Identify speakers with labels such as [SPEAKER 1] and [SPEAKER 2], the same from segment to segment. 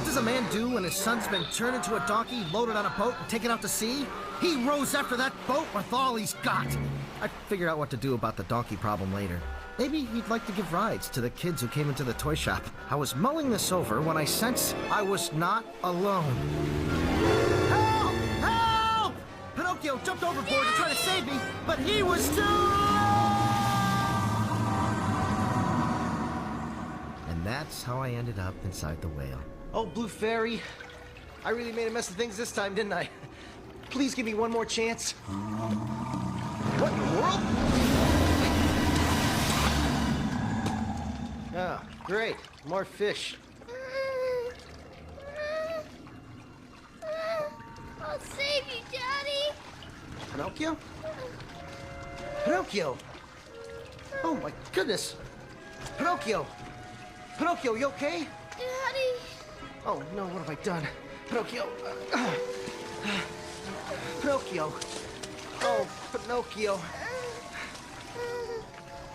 [SPEAKER 1] What does a man do when his son's been turned into a donkey, loaded on a boat, and taken out to sea? He rows after that boat with all he's got. I figured out what to do about the donkey problem later. Maybe he'd like to give rides to the kids who came into the toy shop. I was mulling this over when I sensed I was not alone. Help! Help! Pinocchio jumped overboard to try to save me, but he was too late! And that's how I ended up inside the whale. Oh, Blue Fairy, I really made a mess of things this time, didn't I? Please give me one more chance. What in the world? Ah, great. More fish.
[SPEAKER 2] I'll save you, Daddy.
[SPEAKER 1] Pinocchio? Pinocchio! Oh, my goodness. Pinocchio! Pinocchio, you okay?
[SPEAKER 2] Daddy.
[SPEAKER 1] Oh, no, what have I done? Pinocchio. Pinocchio. Oh, Pinocchio.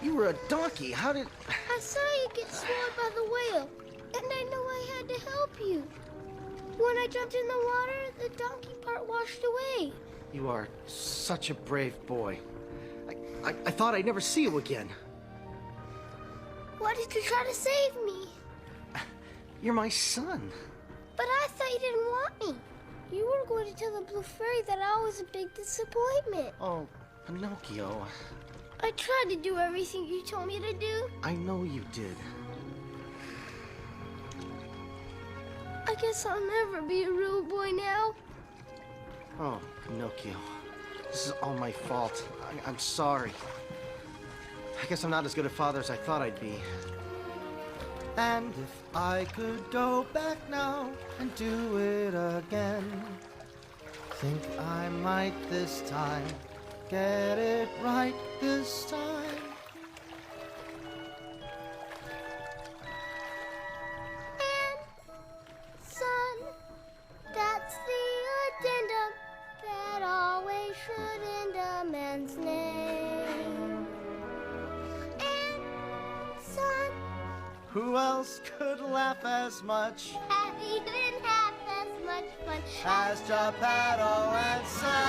[SPEAKER 1] You were a donkey. How did...
[SPEAKER 2] I saw you get swallowed by the whale, and I knew I had to help you. When I jumped in the water, the donkey part washed away.
[SPEAKER 1] You are such a brave boy. I thought I'd never see you again.
[SPEAKER 2] Why did you try to save me?
[SPEAKER 1] You're my son.
[SPEAKER 2] But I thought you didn't want me. You were going to tell the Blue Fairy that I was a big disappointment.
[SPEAKER 1] Oh, Pinocchio.
[SPEAKER 2] I tried to do everything you told me to do.
[SPEAKER 1] I know you did.
[SPEAKER 2] I guess I'll never be a real boy now.
[SPEAKER 1] Oh, Pinocchio. This is all my fault. I'm sorry. I guess I'm not as good a father as I thought I'd be. And if I could go back now and do it again, think I might this time get it right this time.
[SPEAKER 2] And, son, that's the addendum that always should end a man's name. And, son,
[SPEAKER 1] who else could laugh as much
[SPEAKER 2] even have as much fun
[SPEAKER 1] as Geppetto and Son?